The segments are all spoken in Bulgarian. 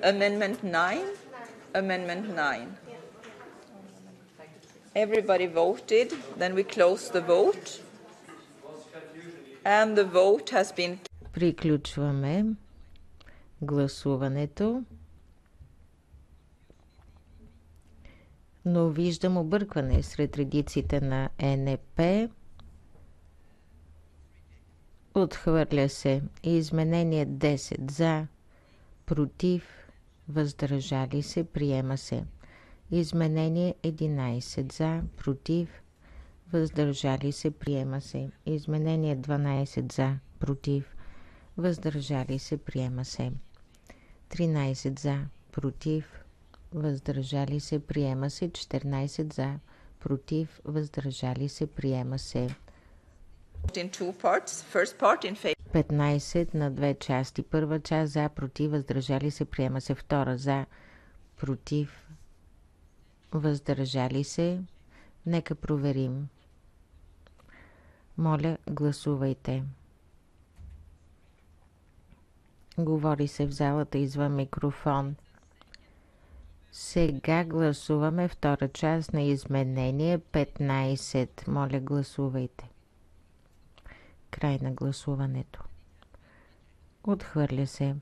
Amendment 9? Amendment 9. Everybody voted. Then we close the vote. And the vote has been... Приключваме гласуването. Но виждам объркване сред редиците на ЕНП. Отхвърля се. Изменение 10 за, против, въздържали се, приема се. Изменение 11 за, против, въздържали се, приема се. Изменение 12 за, против, въздържали се, приема се. 13 за, против, въздържали се, приема се. 14 за, против, въздържали се, приема се. 15 на две части. Първа част за, против, въздържали се, приема се. Втора за, против, въздържали се. Нека проверим. Моля, гласувайте. Говори се в залата извън микрофон. Сега гласуваме втора част на изменение 15. Моля, гласувайте. Край на гласуването. Отхвърля се.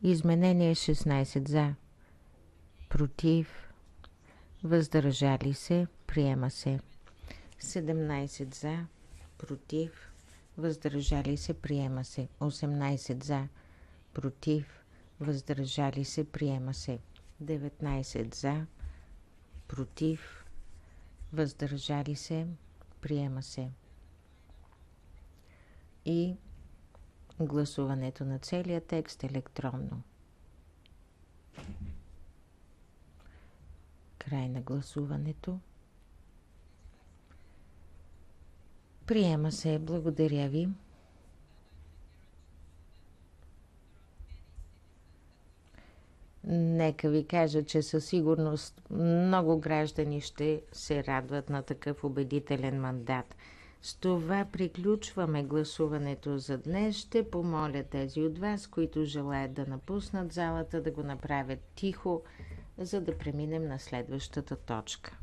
Изменение 16 за, против, въздържали се, приема се. 17 за, против, въздържали се, приема се. 18 за, против, въздържали се, приема се. 19 за, против, въздържали се, приема се. И гласуването на целия текст електронно. Край на гласуването. Приема се. Благодаря ви. Нека ви кажа, че със сигурност много граждани ще се радват на такъв убедителен мандат. С това приключваме гласуването за днес. Ще помоля тези от вас, които желаят да напуснат залата, да го направят тихо, за да преминем на следващата точка.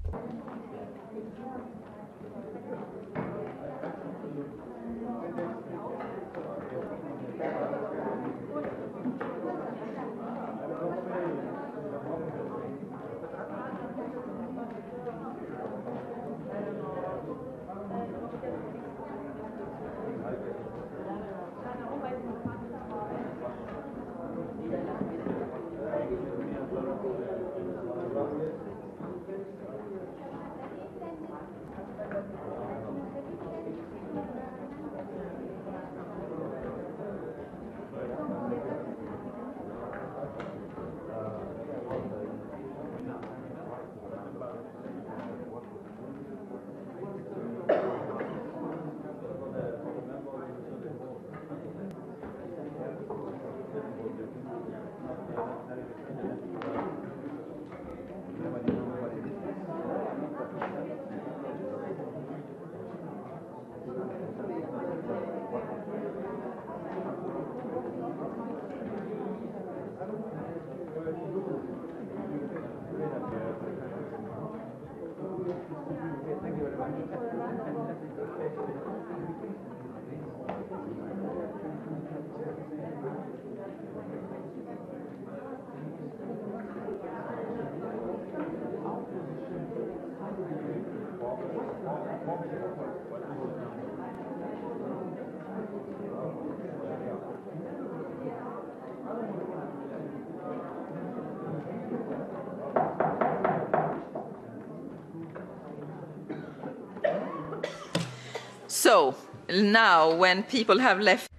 So, now when people have left...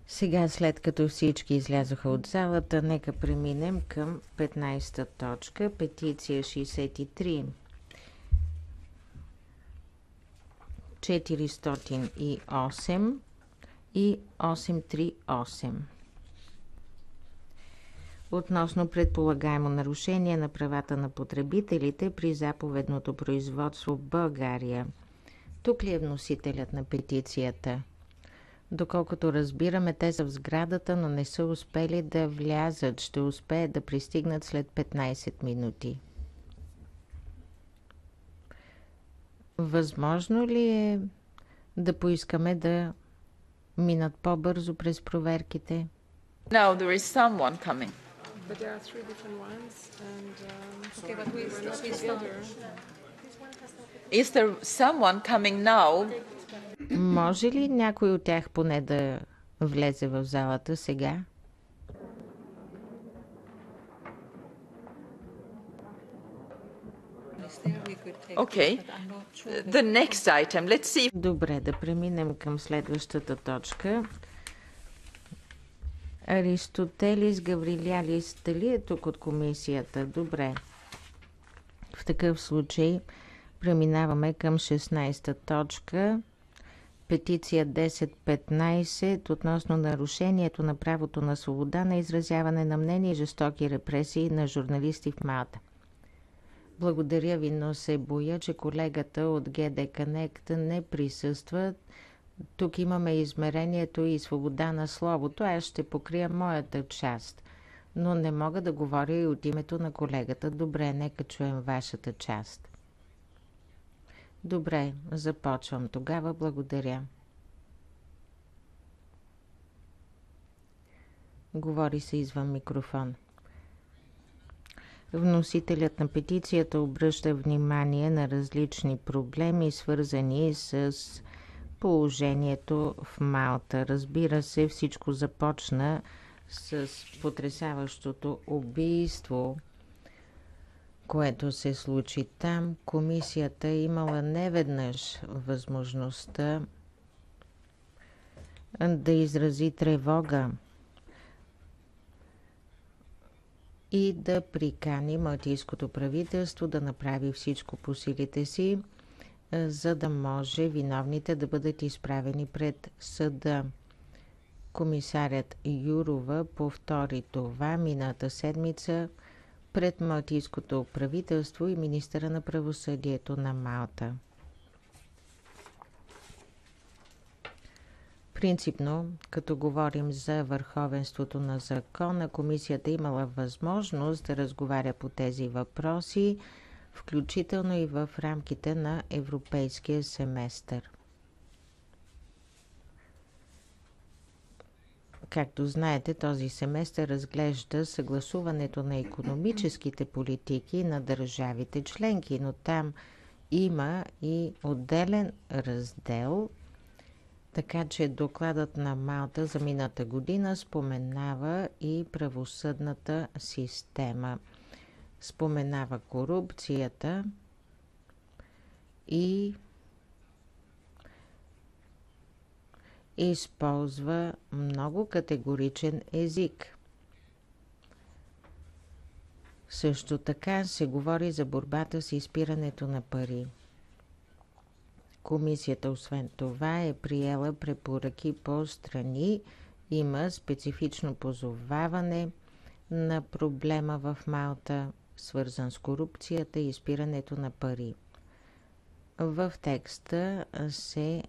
Сега, след като всички излязоха от залата, нека преминем към 15-та точка, петиция 63 408 и 838 относно предполагаемо нарушение на правата на потребителите при заповедното производство в България. Тук ли е вносителят на петицията? Доколкото разбираме, те са в сградата, но не са успели да влязат. Ще успеят да пристигнат след 15 минути. Възможно ли е да поискаме да минат по-бързо през проверките? Now there is someone coming. But there are three different ones, and Okay, but we we're not start. together. Is there someone coming now? Може ли някой от тях поне да влезе в залата сега? Okay. The next item. Let's see. Добре, да преминем към следващата точка. Аристотелис Гаврилялис, дали е тук от комисията? Добре. В такъв случай преминаваме към 16-та точка. Петиция 1015 относно нарушението на правото на свобода на изразяване на мнение и жестоки репресии на журналисти в Малта. Благодаря ви, но се боя, че колегата от GD Connect не присъства. Тук имаме измерението и свобода на словото. Аз ще покрия моята част, но не мога да говоря и от името на колегата. Добре, нека чуем вашата част. Добре, започвам тогава. Благодаря. Говори се извън микрофон. Вносителят на петицията обръща внимание на различни проблеми, свързани с положението в Малта. Разбира се, всичко започна с потресаващото убийство, което се случи там. Комисията е имала неведнъж възможността да изрази тревога и да прикани малтийското правителство да направи всичко по силите си, за да може виновните да бъдат изправени пред съда. Комисарят Юрова повтори това миналата седмица пред малтийското правителство и министъра на правосъдието на Малта. Принципно, като говорим за върховенството на закона, комисията имала възможност да разговаря по тези въпроси, включително и в рамките на европейския семестър. Както знаете, този семестър разглежда съгласуването на икономическите политики на държавите членки, но там има и отделен раздел, така че докладът на Малта за миналата година споменава и правосъдната система. Споменава корупцията и използва много категоричен език. Също така се говори за борбата с изпирането на пари. Комисията, освен това, е приела препоръки по страни. Има специфично позоваване на проблема в Малта, свързан с корупцията и изпирането на пари. В текста се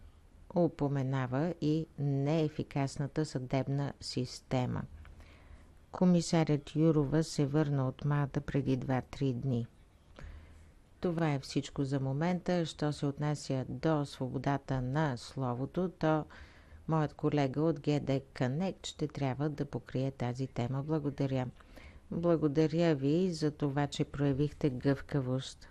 упоменава и неефикасната съдебна система. Комисарят Юрова се върна от Малта преди 2-3 дни. Това е всичко за момента. Що се отнася до свободата на словото, то моят колега от GD Connect ще трябва да покрие тази тема. Благодаря. Благодаря ви за това, че проявихте гъвкавост.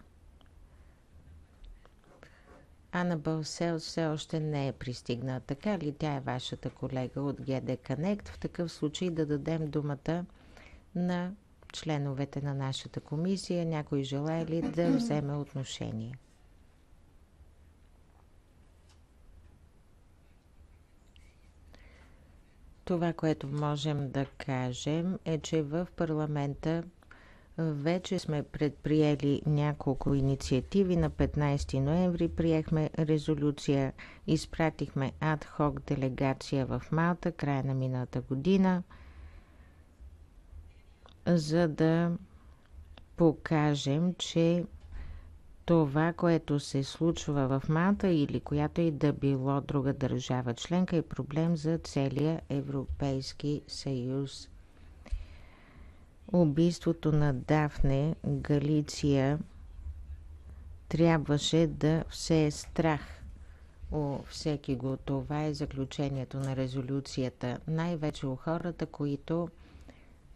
Анабел Селс все още не е пристигнала. Така ли? Тя е вашата колега от GD Connect. В такъв случай да дадем думата на членовете на нашата комисия. Някой желае ли да вземе отношение? Това, което можем да кажем, е, че в парламента вече сме предприели няколко инициативи. На 15 ноември приехме резолюция, изпратихме адхок делегация в Малта края на миналата година, за да покажем, че това, което се случва в Малта или която и да било друга държава членка, е проблем за целия Европейски съюз. Убийството на Дафне Галиция трябваше да всее страх у всеки го. Това е заключението на резолюцията. Най-вече у хората, които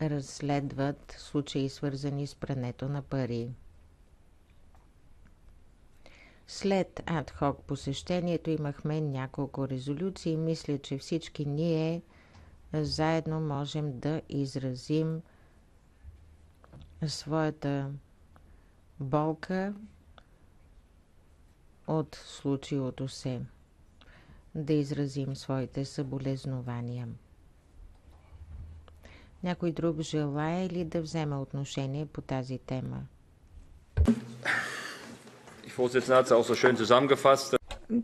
разследват случаи, свързани с прането на пари. След адхок посещението имахме няколко резолюции. Мисля, че всички ние заедно можем да изразим своята болка от случилото се, да изразим своите съболезнования. Някой друг желае ли да вземе отношение по тази тема?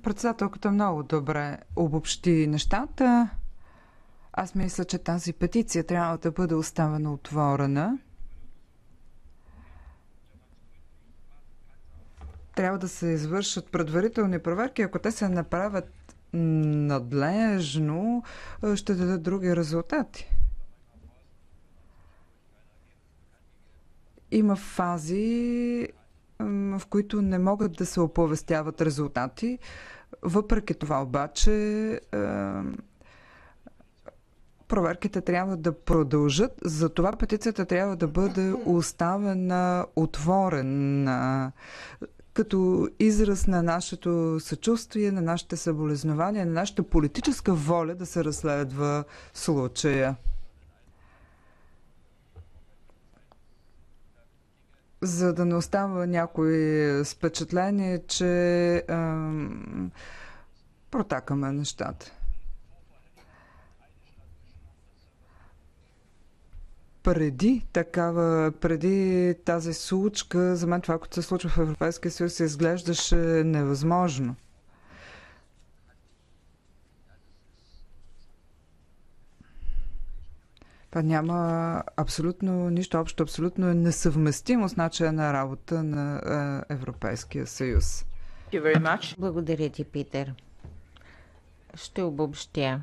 Председателката много добре обобщи нещата. Аз мисля, че тази петиция трябва да бъде оставена отворена. Трябва да се извършат предварителни проверки. Ако те се направят надлежно, ще дадат други резултати. Има фази, в които не могат да се оповестяват резултати. Въпреки това обаче проверките трябва да продължат. Затова петицията трябва да бъде оставена отворена като израз на нашето съчувствие, на нашите съболезнования, на нашата политическа воля да се разследва случая. За да не остава някой с впечатление, че протакаме нещата. Преди тази случка, за мен това, което се случва в Европейския съюз, изглеждаше невъзможно. Това няма абсолютно нищо общо, абсолютно е несъвместимо с начина на работа на Европейския съюз. Благодаря ти, Питер. Ще обобщя.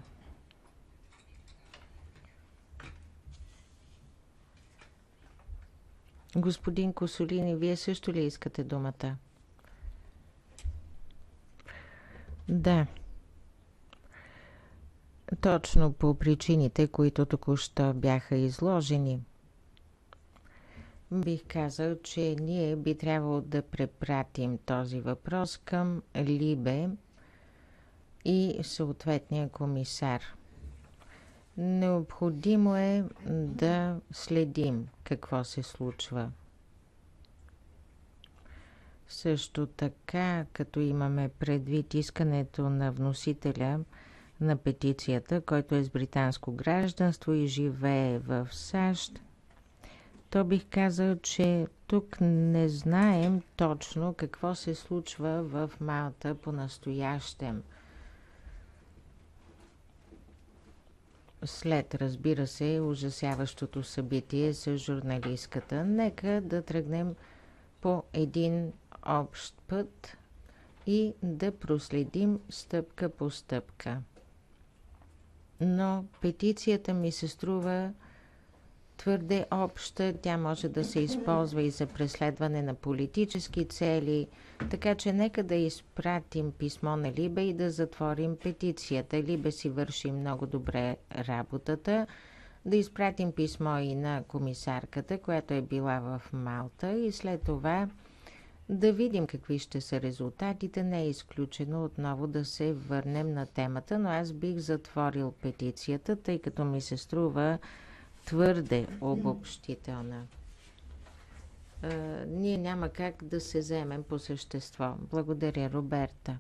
Господин Косолини, вие също ли искате думата? Да. Точно по причините, които току-що бяха изложени. Бих казал, че ние би трябвало да препратим този въпрос към Либе и съответния комисар. Необходимо е да следим какво се случва. Също така, като имаме предвид искането на вносителя на петицията, който е с британско гражданство и живее в САЩ, то бих казал, че тук не знаем точно какво се случва в Малта по-настоящем. След, разбира се, ужасяващото събитие с журналистката. Нека да тръгнем по един общ път и да проследим стъпка по стъпка. Но петицията ми се струва твърде обща, тя може да се използва и за преследване на политически цели, така че нека да изпратим писмо на Либе и да затворим петицията. Либе си върши много добре работата. Да изпратим писмо и на комисарката, която е била в Малта, и след това да видим какви ще са резултатите. Не е изключено отново да се върнем на темата, но аз бих затворил петицията, тъй като ми се струва твърде обобщителна. Ние няма как да се вземем по същество. Благодаря, Роберта.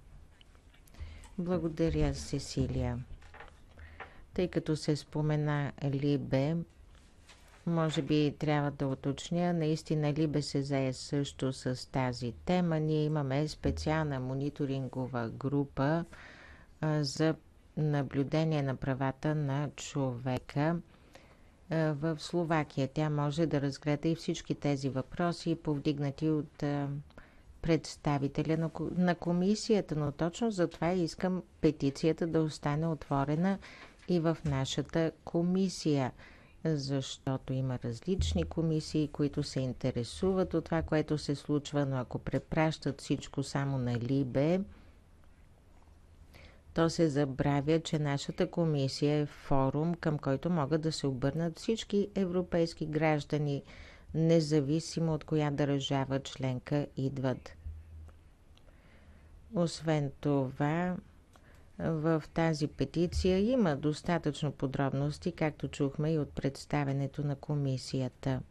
Благодаря, Сесилия. Тъй като се спомена Либе, може би трябва да уточня, наистина Либе се зае също с тази тема. Ние имаме специална мониторингова група за наблюдение на правата на човека в Словакия. Тя може да разгледа и всички тези въпроси, повдигнати от представителя на комисията, но точно затова искам петицията да остане отворена и в нашата комисия, защото има различни комисии, които се интересуват от това, което се случва, но ако препращат всичко само на Либе, то се забравя, че нашата комисия е форум, към който могат да се обърнат всички европейски граждани, независимо от коя държава членка идват. Освен това, в тази петиция има достатъчно подробности, както чухме и от представенето на комисията.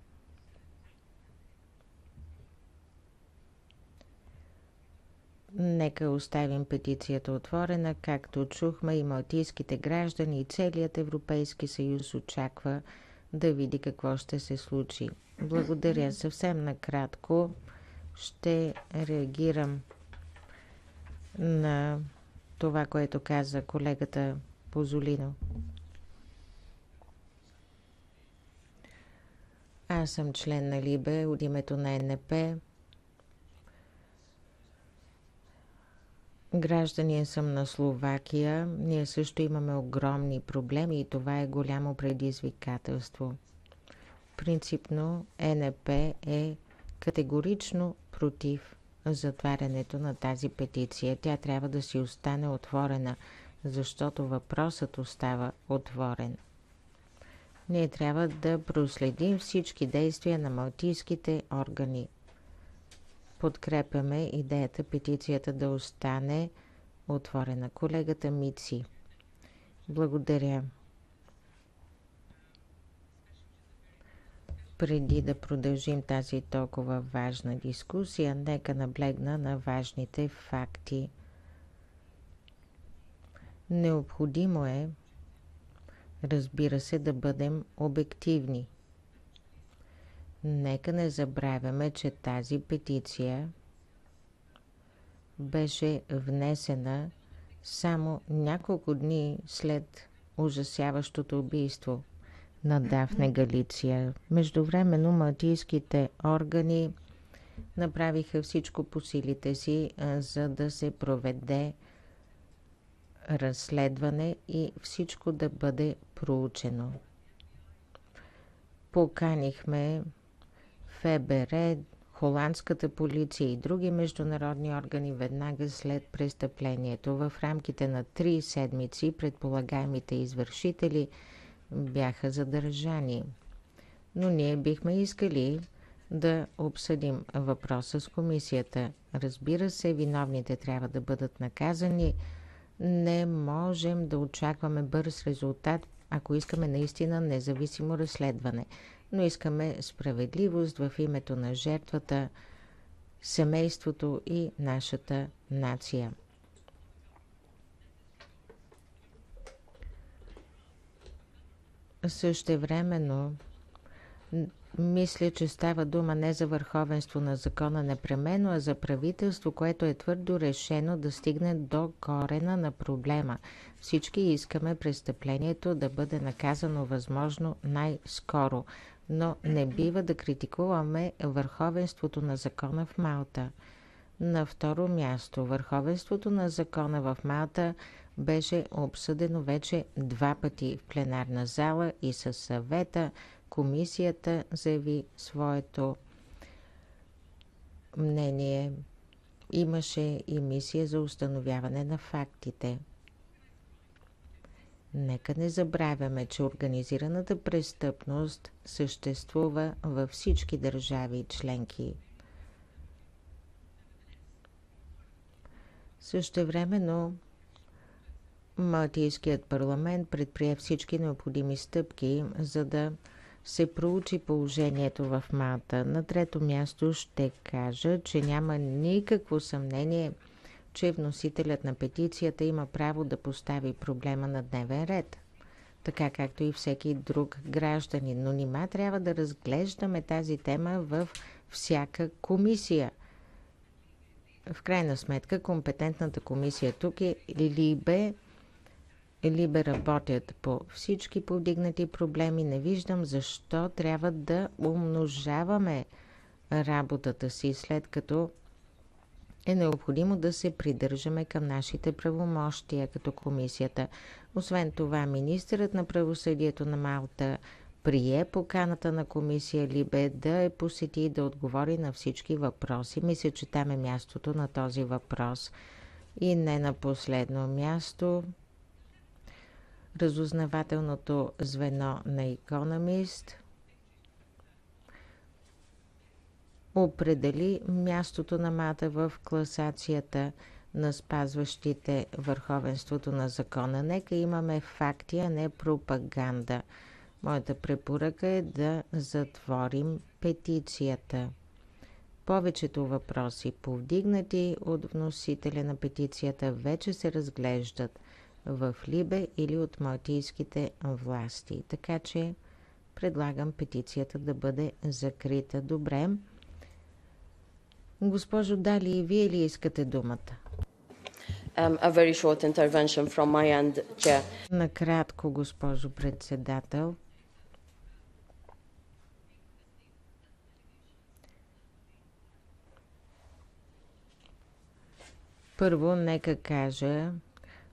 Нека оставим петицията отворена, както чухме, и малтийските граждани и целият Европейски съюз очаква да види какво ще се случи. Благодаря. Съвсем накратко ще реагирам на това, което каза колегата Позолино. Аз съм член на Либе от името на НП. Гражданин съм на Словакия. Ние също имаме огромни проблеми и това е голямо предизвикателство. Принципно НП е категорично против затварянето на тази петиция. Тя трябва да си остане отворена, защото въпросът остава отворен. Ние трябва да проследим всички действия на малтийските органи. Подкрепяме идеята петицията да остане отворена. Колегата Мици. Благодаря. Преди да продължим тази толкова важна дискусия, нека наблегна на важните факти. Необходимо е, разбира се, да бъдем обективни. Нека не забравяме, че тази петиция беше внесена само няколко дни след ужасяващото убийство на Дафне Галиция. Междувременно малтийските органи направиха всичко по силите си, за да се проведе разследване и всичко да бъде проучено. Поканихме ФБР, холандската полиция и други международни органи веднага след престъплението. В рамките на 3 седмици предполагаемите извършители бяха задържани. Но ние бихме искали да обсъдим въпроса с комисията. Разбира се, виновните трябва да бъдат наказани. Не можем да очакваме бърз резултат, ако искаме наистина независимо разследване. Но искаме справедливост в името на жертвата, семейството и нашата нация. Същевременно мисля, че става дума не за върховенство на закона непременно, а за правителство, което е твърдо решено да стигне до корена на проблема. Всички искаме престъплението да бъде наказано възможно най-скоро, но не бива да критикуваме върховенството на закона в Малта. На второ място, върховенството на закона в Малта беше обсъдено вече 2 пъти в пленарна зала и със съвета. Комисията заяви своето мнение. Имаше и мисия за установяване на фактите. Нека не забравяме, че организираната престъпност съществува във всички държави членки. Същевременно Малтийският парламент предприе всички необходими стъпки, за да се проучи положението в Малта. На трето място ще кажа, че няма никакво съмнение, че вносителят на петицията има право да постави проблема на дневен ред, така както и всеки друг гражданин. Но нима трябва да разглеждаме тази тема в всяка комисия. В крайна сметка компетентната комисия тук е Либе. Либе работят по всички повдигнати проблеми. Не виждам защо трябва да умножаваме работата си, след като е необходимо да се придържаме към нашите правомощия като комисията. Освен това, министърът на правосъдието на Малта прие поканата на комисия Либе да я посети и да отговори на всички въпроси. Мисля, че там е мястото на този въпрос. И не на последно място, разузнавателното звено на Economist определи мястото на Малта в класацията на спазващите върховенството на закона. Нека имаме факти, а не пропаганда. Моята препоръка е да затворим петицията. Повечето въпроси, повдигнати от вносителя на петицията, вече се разглеждат в Либе или от малтийските власти. Така че предлагам петицията да бъде закрита. Добре. Госпожо Дали, вие ли искате думата? A very short intervention from my end, Chair. Накратко, госпожо председател. Първо, нека кажа,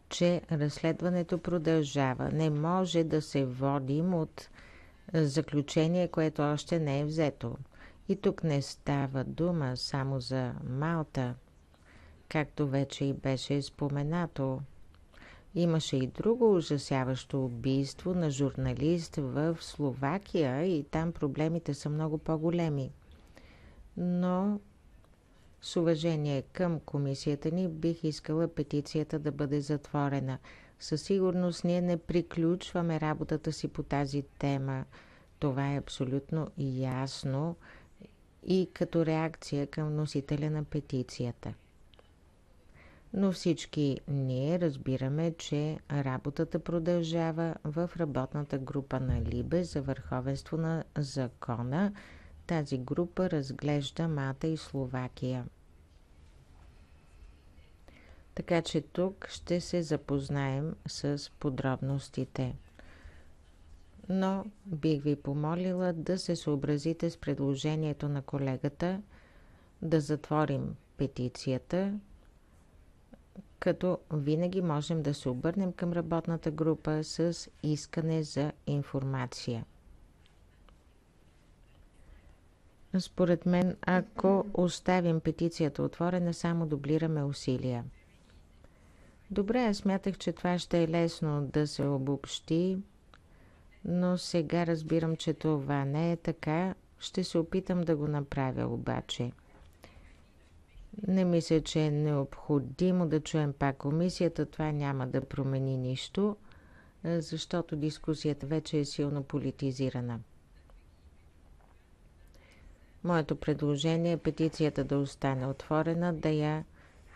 че разследването продължава. Не може да се водим от заключение, което още не е взето. И тук не става дума само за Малта, както вече и беше споменато. Имаше и друго ужасяващо убийство на журналист в Словакия и там проблемите са много по-големи. Но с уважение към комисията ни бих искала петицията да бъде затворена. Със сигурност ние не приключваме работата си по тази тема. Това е абсолютно ясно и като реакция към носителя на петицията. Но всички ние разбираме, че работата продължава в работната група на Либе за върховенство на закона. Тази група разглежда Малта и Словакия. Така че тук ще се запознаем с подробностите. Но бих ви помолила да се съобразите с предложението на колегата да затворим петицията, като винаги можем да се обърнем към работната група с искане за информация. Според мен, ако оставим петицията отворена, само дублираме усилия. Добре, аз смятах, че това ще е лесно да се обобщи, но сега разбирам, че това не е така. Ще се опитам да го направя обаче. Не мисля, че е необходимо да чуем пак комисията. Това няма да промени нищо, защото дискусията вече е силно политизирана. Моето предложение е петицията да остане отворена, да я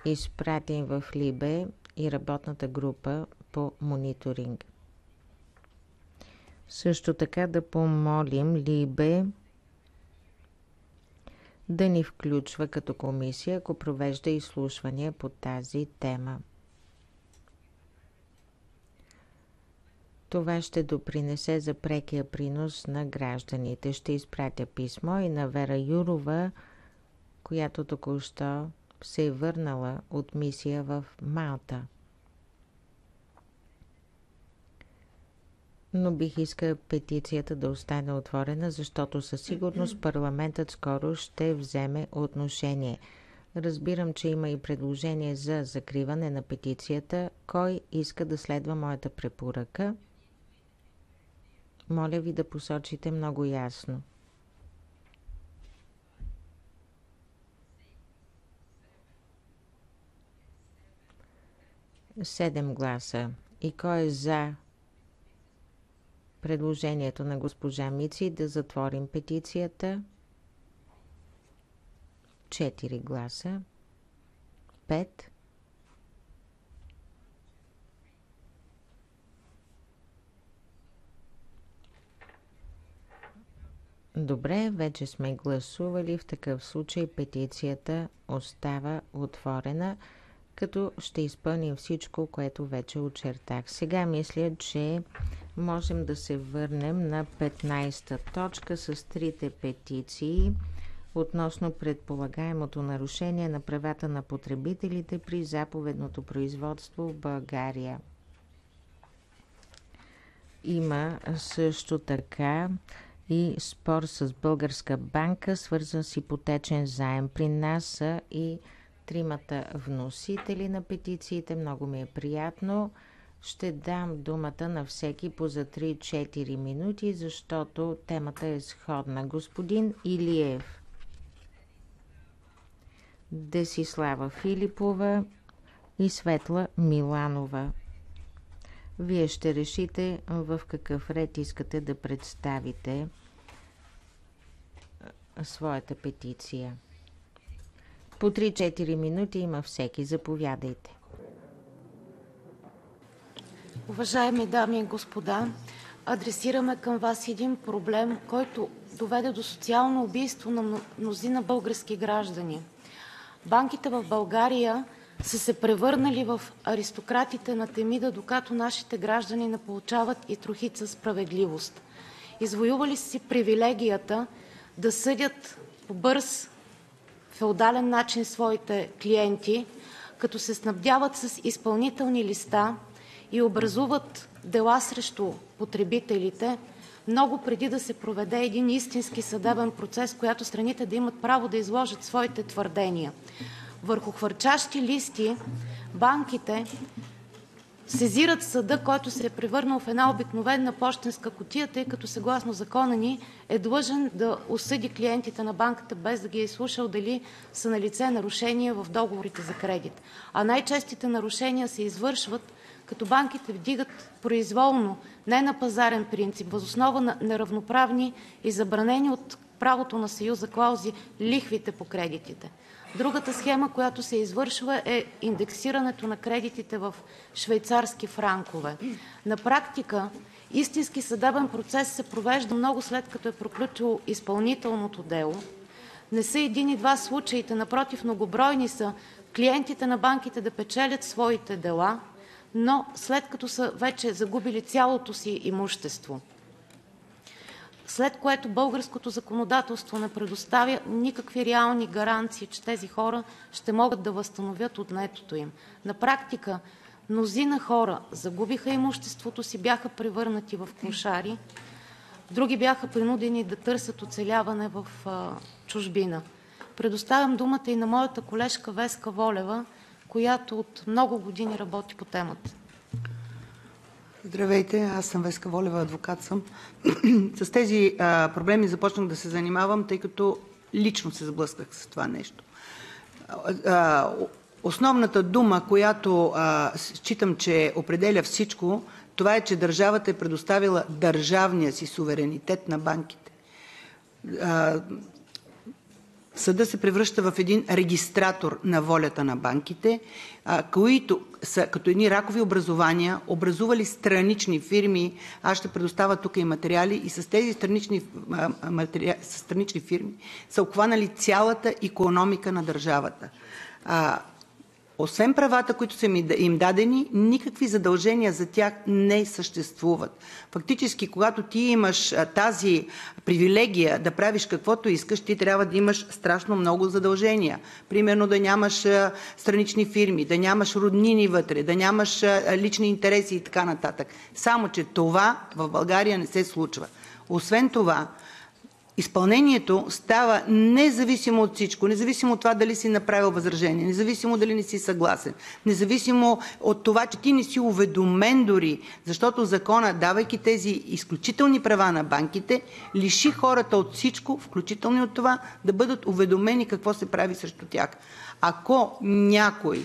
изпратим в Либе и работната група по мониторинг. Също така да помолим Либе да ни включва като комисия, ако провежда изслушвания по тази тема. Това ще допринесе за прекия принос на гражданите. Ще изпратя писмо и на Вера Юрова, която току-що се е върнала от мисия в Малта. Но бих искала петицията да остане отворена, защото със сигурност парламентът скоро ще вземе отношение. Разбирам, че има и предложение за закриване на петицията. Кой иска да следва моята препоръка? Моля ви да посочите много ясно. 7 гласа. И кой е за предложението на госпожа Мици да затворим петицията? 4 гласа. 5. Добре, вече сме гласували. В такъв случай петицията остава отворена, като ще изпълним всичко, което вече очертах. Сега мисля, че можем да се върнем на 15-та точка с трите петиции относно предполагаемото нарушение на правата на потребителите при заповедното производство в България. Има също така и спор с българска банка, свързан с ипотечен заем. При нас са и тримата вносители на петициите. Много ми е приятно. Ще дам думата на всеки по за 3-4 минути, защото темата е сходна. Господин Илиев, Десислава Филипова и Светла Миланова. Вие ще решите в какъв ред искате да представите своята петиция. По 3-4 минути има всеки. Заповядайте. Уважаеми дами и господа, адресираме към вас един проблем, който доведе до социално убийство на мнозина български граждани. Банките в България са се превърнали в аристократите на Темида, докато нашите граждани не получават и трохица справедливост. Извоювали си привилегията да съдят по бърз, феодален начин своите клиенти, като се снабдяват с изпълнителни листа и образуват дела срещу потребителите, много преди да се проведе един истински съдебен процес, в който страните да имат право да изложат своите твърдения. Върху хвърчащи листи банките сезират съда, който се е превърнал в една обикновена пощенска кутия, тъй като съгласно закона ни е длъжен да осъди клиентите на банката, без да ги е изслушал дали са налице нарушения в договорите за кредит. А най-честите нарушения се извършват, като банките вдигат произволно, не на пазарен принцип, въз основа на неравноправни и забранени от правото на Съюза клаузи лихвите по кредитите. Другата схема, която се извършва, е индексирането на кредитите в швейцарски франкове. На практика истински съдебен процес се провежда много след като е приключило изпълнителното дело. Не са един и два случаите, напротив, многобройни са клиентите на банките да печелят своите дела, но след като са вече загубили цялото си имущество. След което българското законодателство не предоставя никакви реални гаранции, че тези хора ще могат да възстановят отнетото им. На практика мнозина хора загубиха имуществото си, бяха превърнати в клошари, други бяха принудени да търсят оцеляване в чужбина. Предоставям думата и на моята колежка Веска Волева, която от много години работи по темата. Здравейте, аз съм Веска Волева, адвокат съм. С тези проблеми започнах да се занимавам, тъй като лично се сблъсках с това нещо. Основната дума, която считам, че определя всичко, това е, че държавата е предоставила държавния си суверенитет на банките. Съда се превръща в един регистратор на волята на банките, които са като едни ракови образования, образували странични фирми. Аз ще предоставя тук и материали, и с тези странични фирми са обхванали цялата икономика на държавата. Освен правата, които са им дадени, никакви задължения за тях не съществуват. Фактически, когато ти имаш тази привилегия да правиш каквото искаш, ти трябва да имаш страшно много задължения. Примерно да нямаш странични фирми, да нямаш роднини вътре, да нямаш лични интереси и така нататък. Само че това в България не се случва. Освен това, изпълнението става независимо от всичко, независимо от това дали си направил възражение, независимо дали не си съгласен, независимо от това, че ти не си уведомен дори, защото закона, давайки тези изключителни права на банките, лиши хората от всичко, включително и от това, да бъдат уведомени какво се прави срещу тях. Ако някой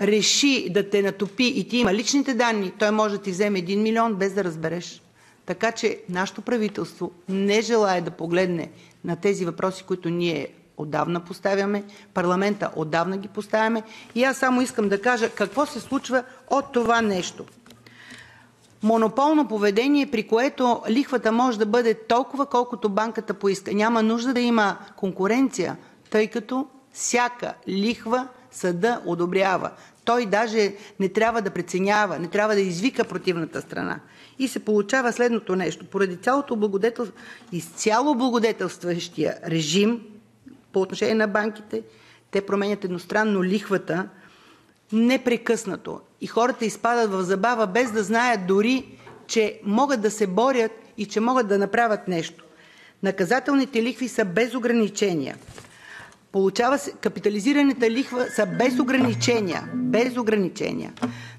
реши да те натопи и ти има личните данни, той може да ти вземе 1 милион без да разбереш. Така че нашето правителство не желае да погледне на тези въпроси, които ние отдавна поставяме, парламента отдавна ги поставяме, и аз само искам да кажа какво се случва от това нещо. Монополно поведение, при което лихвата може да бъде толкова, колкото банката поиска. Няма нужда да има конкуренция, тъй като всяка лихва съда одобрява. Той даже не трябва да преценява, не трябва да извика противната страна. И се получава следното нещо. Поради изцяло благодетелстващия режим по отношение на банките, те променят едностранно лихвата непрекъснато. И хората изпадат в забава, без да знаят дори, че могат да се борят и че могат да направят нещо. Наказателните лихви са без ограничения. Капитализираната лихва са без ограничения. Без ограничения.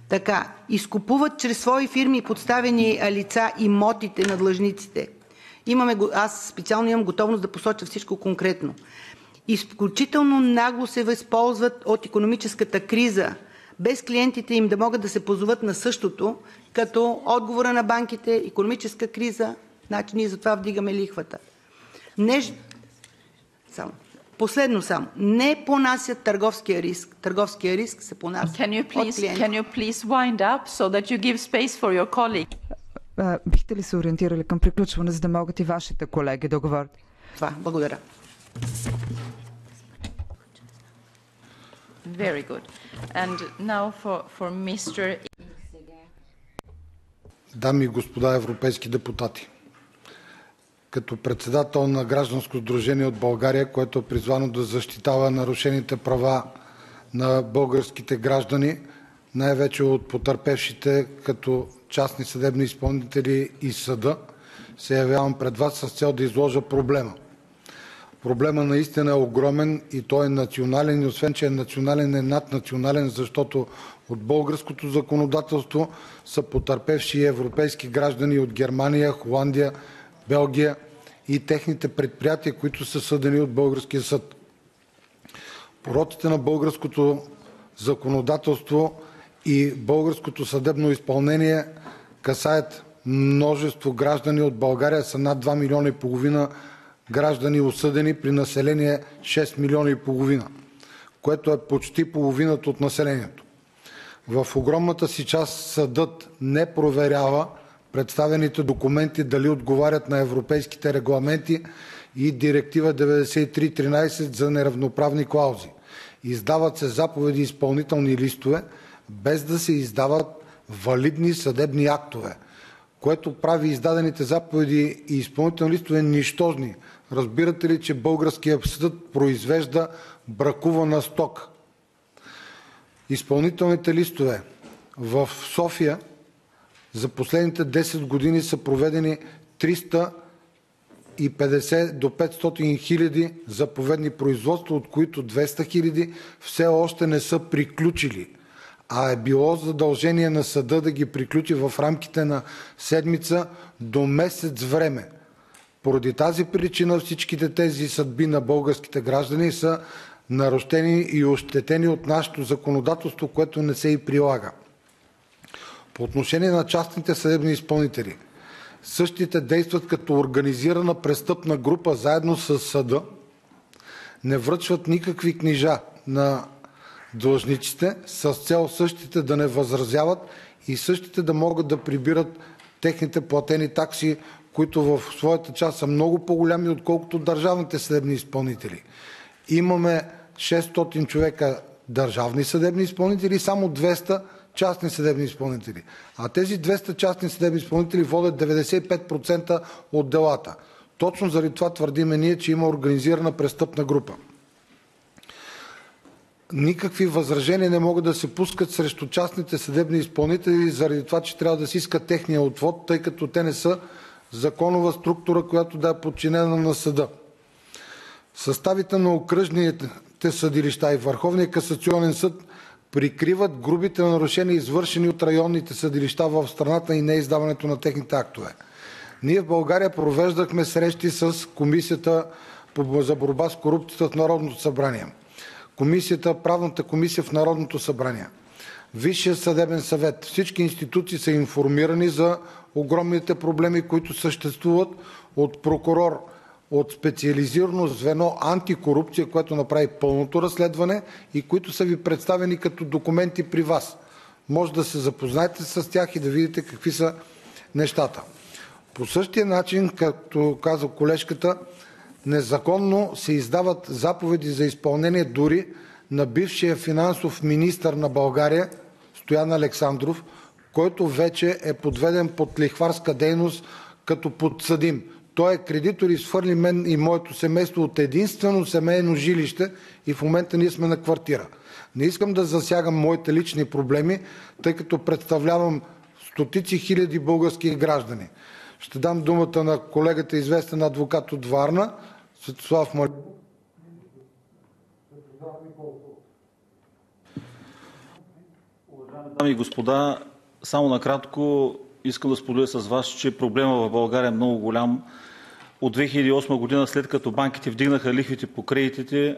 Така, изкупуват чрез свои фирми и подставени лица имотите на длъжниците. Аз специално имам готовност да посоча всичко конкретно. Изключително нагло се възползват от икономическата криза, без клиентите им да могат да се позоват на същото, като отговора на банките, икономическа криза, значи ние затова вдигаме лихвата. Последно само. Не понасят търговския риск. Търговския риск се понася от клиентите. Can you please wind up so that you give space for your colleague? Бихте ли се ориентирали към приключване, за да могат и вашите колеги да говорят? Това. Благодаря. Very good. And now for Mr. Дами и господа европейски депутати, като председател на гражданско сдружение от България, което е призвано да защитава нарушените права на българските граждани, най-вече от потърпевшите като частни съдебни изпълнители и съда, се явявам пред вас с цел да изложа проблема. Проблема наистина е огромен и той е национален и освен, че е национален, е наднационален, защото от българското законодателство са потърпевши европейски граждани от Германия, Холандия, Белгия и техните предприятия, които са съдени от българския съд. Пороците на българското законодателство и българското съдебно изпълнение касаят множество граждани от България, са над 2,5 милиона граждани осъдени при население 6,5 милиона, което е почти половината от населението. В огромната си част съдът не проверява представените документи дали отговарят на европейските регламенти и Директива 93/13 за неравноправни клаузи. Издават се заповеди и изпълнителни листове, без да се издават валидни съдебни актове, което прави издадените заповеди и изпълнителни листове нищожни. Разбирате ли, че българският съд произвежда бракувана стока? Изпълнителните листове в София за последните 10 години са проведени 350 до 500 хиляди заповедни производства, от които 200 хиляди все още не са приключили, а е било задължение на съда да ги приключи в рамките на седмица до месец време. Поради тази причина всичките тези съдби на българските граждани са нарушени и ощетени от нашето законодателство, което не се и прилага. По отношение на частните съдебни изпълнители, същите действат като организирана престъпна група заедно с съда, не връчват никакви книжа на длъжниците с цел същите да не възразяват и същите да могат да прибират техните платени такси, които в своята част са много по-голями, отколкото държавните съдебни изпълнители. Имаме 600 човека държавни съдебни изпълнители и само 200 частни съдебни изпълнители. А тези 200 частни съдебни изпълнители водят 95% от делата. Точно заради това твърдиме ние, че има организирана престъпна група. Никакви възражения не могат да се пускат срещу частните съдебни изпълнители заради това, че трябва да се иска техния отвод, тъй като те не са законова структура, която да е подчинена на съда. Съставите на окръжните съдилища и Върховния касационен съд прикриват грубите нарушения, извършени от районните съдилища в страната и неиздаването на техните актове. Ние в България провеждахме срещи с Комисията за борба с корупцията в Народното събрание, Правната комисия в Народното събрание, Висшия съдебен съвет. Всички институции са информирани за огромните проблеми, които съществуват от прокурор, от специализирано звено антикорупция, което направи пълното разследване и които са ви представени като документи при вас. Може да се запознаете с тях и да видите какви са нещата. По същия начин, както каза колежката, незаконно се издават заповеди за изпълнение дори на бившия финансов министър на България Стоян Александров, който вече е подведен под лихварска дейност като подсъдим. Той е кредитор и свърли мен и моето семейство от единствено семейно жилище и в момента ние сме на квартира. Не искам да засягам моите лични проблеми, тъй като представлявам стотици хиляди български граждани. Ще дам думата на колегата, известен адвокат от Варна, Светослав Малюков. Уважаеми дами и господа, само накратко искам да споделя с вас, че проблема в България е много голям. От 2008 година, след като банките вдигнаха лихвите по кредитите,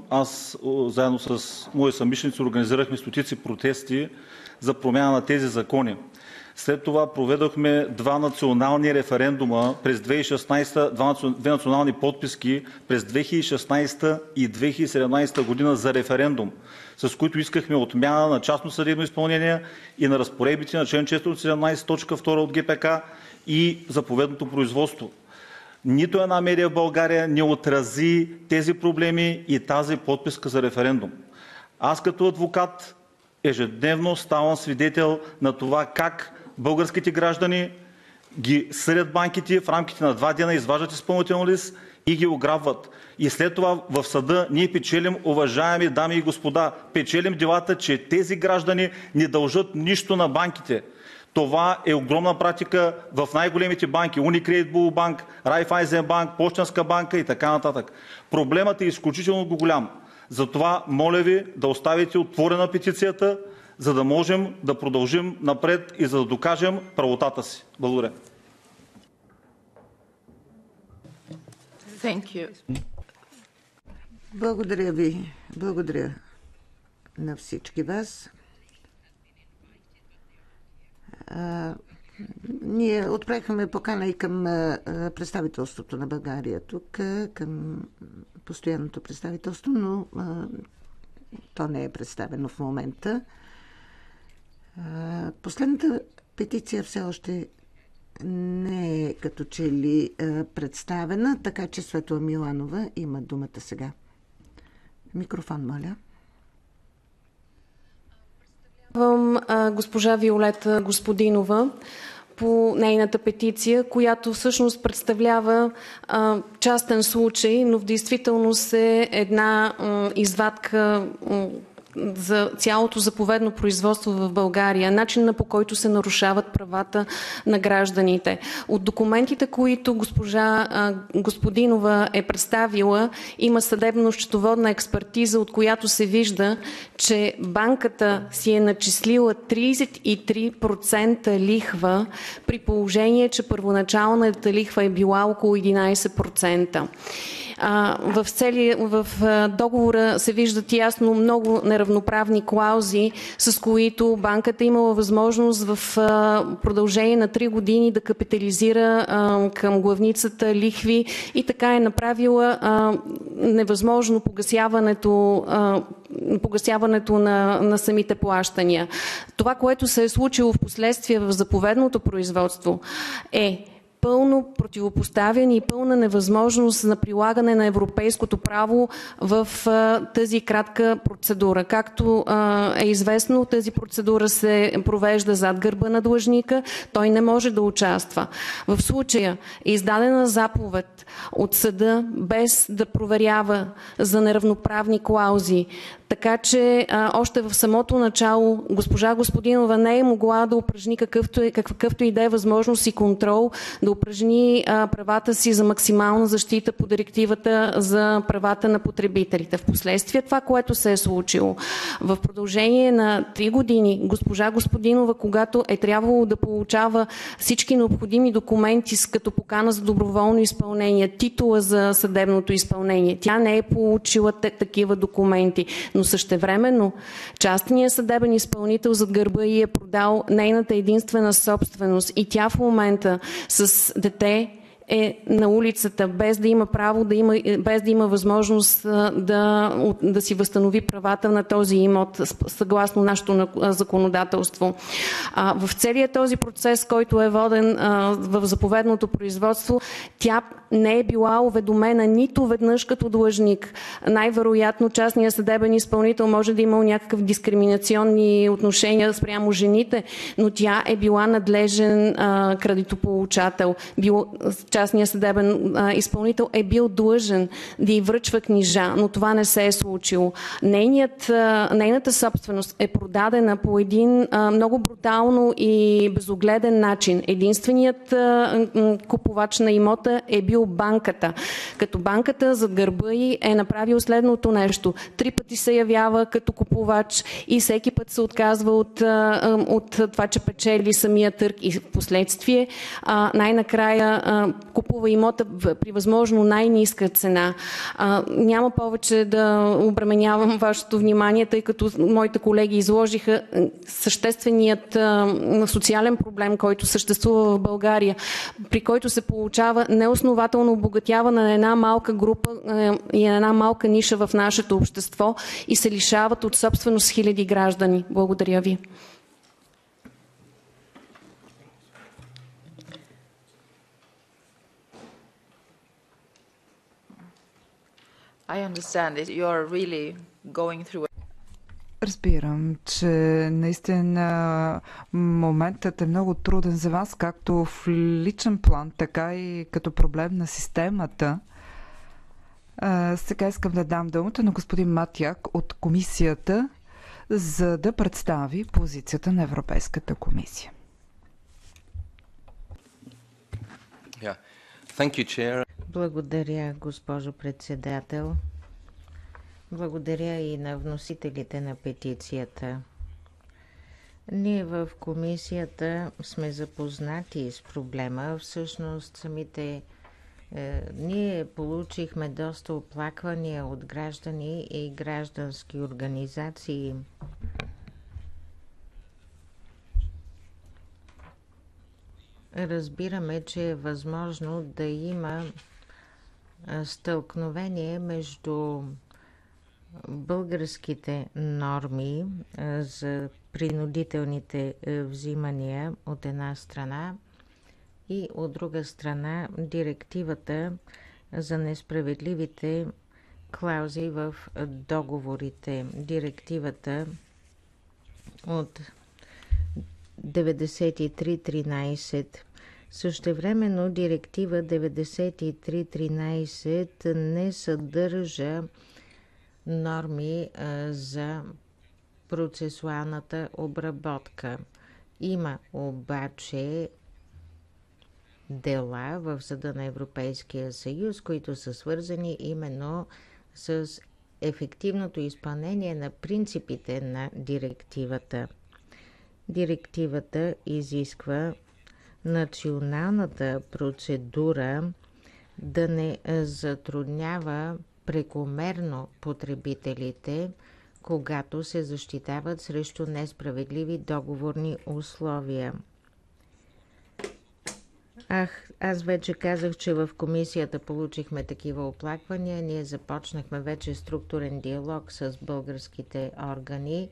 аз заедно с мои съмишленици организирахме стотици протести за промяна на тези закони. След това проведохме два национални референдума през 2016, две национални подписки през 2016 и 2017 година за референдум, с които искахме отмяна на частно съдебно изпълнение и на разпоредбите на член 417.2 от ГПК и заповедното производство. Нито една медия в България не отрази тези проблеми и тази подписка за референдум. Аз като адвокат ежедневно ставам свидетел на това как българските граждани ги съдят банките, в рамките на 2 дена изваждат изпълнителен лист и ги ограбват. И след това в съда ние печелим, уважаеми дами и господа, печелим делата, че тези граждани не дължат нищо на банките. Това е огромна практика в най-големите банки. Unicredit Bank, Raiffeisenbank, Пощенска банка и така нататък. Проблемът е изключително голям. Затова моля ви да оставите отворена петицията, за да можем да продължим напред и за да докажем правотата си. Благодаря. Thank you. Благодаря ви. Благодаря на всички вас. Ние отправихме покана и към представителството на България тук, към постоянното представителство, но то не е представено в момента. Последната петиция все още не е като че ли представена, така че Светла Миланова има думата сега. Микрофон, моля. Госпожа Виолета Господинова по нейната петиция, която всъщност представлява частен случай, но в действителност е една извадка за цялото заповедно производство в България, начина по който се нарушават правата на гражданите. От документите, които госпожа Господинова е представила, има съдебно-счетоводна експертиза, от която се вижда, че банката си е начислила 33% лихва, при положение, че първоначалната лихва е била около 11%. В договора се виждат ясно много неравноправни клаузи, с които банката имала възможност в продължение на 3 години да капитализира към главницата лихви и така е направила невъзможно погасяването на самите плащания. Това, което се е случило в последствие в заповедното производство, е пълно противопоставяне и пълна невъзможност на прилагане на европейското право в тази кратка процедура. Както е известно, тази процедура се провежда зад гърба на длъжника, той не може да участва. В случая е издадена заповед от съда без да проверява за неравноправни клаузи. Така че още в самото начало госпожа Господинова не е могла да упражни какъвто и да е възможност и контрол, да упражни правата си за максимална защита по директивата за правата на потребителите. Впоследствие това, което се е случило в продължение на 3 години, госпожа Господинова, когато е трябвало да получава всички необходими документи като покана за доброволно изпълнение, титула за съдебното изпълнение, тя не е получила такива документи. Но същевременно частният съдебен изпълнител зад гърба ѝ е продал нейната единствена собственост и тя в момента с дете е на улицата, без да има право, без да има възможност да си възстанови правата на този имот, съгласно нашето законодателство. В целият този процес, който е воден в заповедното производство, тя не е била уведомена нито веднъж като длъжник. Най-вероятно частният съдебен изпълнител може да има някакъв дискриминационни отношения спрямо жените, но тя е била надлежен кредитополучател. Частният съдебен изпълнител е бил длъжен да й връчва книжа, но това не се е случило. Нейната собственост е продадена по един много брутално и безогледен начин. Единственият купувач на имота е бил банката. Като банката зад гърба й е направил следното нещо. 3 пъти се явява като купувач и всеки път се отказва от това, че печели самия търг и в последствие най-накрая купува имота при възможно най-ниска цена. Няма повече да обременявам вашето внимание, тъй като моите колеги изложиха същественият социален проблем, който съществува в България, при който се получава неоснователно обогатяване на една малка група и една малка ниша в нашето общество и се лишават от собственост хиляди граждани. Благодаря ви. I understand that you are really going through. Разбирам, че наистина моментът е много труден за вас, както в личен план, така и като проблем на системата. Сега искам да дам думата на господин Матяк от комисията, за да представи позицията на Европейската комисия. Благодаря, госпожо председател. Благодаря и на вносителите на петицията. Ние в комисията сме запознати с проблема. Всъщност ние получихме доста оплаквания от граждани и граждански организации. Разбираме, че е възможно да има стълкновение между българските норми за принудителните взимания от една страна и от друга страна директивата за несправедливите клаузи в договорите. Директивата от 9313. Същевременно директива 9313 не съдържа норми за процесуалната обработка. Има обаче дела в Съда на Европейския съюз, които са свързани именно с ефективното изпълнение на принципите на директивата. Директивата изисква националната процедура да не затруднява прекомерно потребителите, когато се защитават срещу несправедливи договорни условия. Аз вече казах, че в комисията получихме такива оплаквания. Ние започнахме вече структурен диалог с българските органи.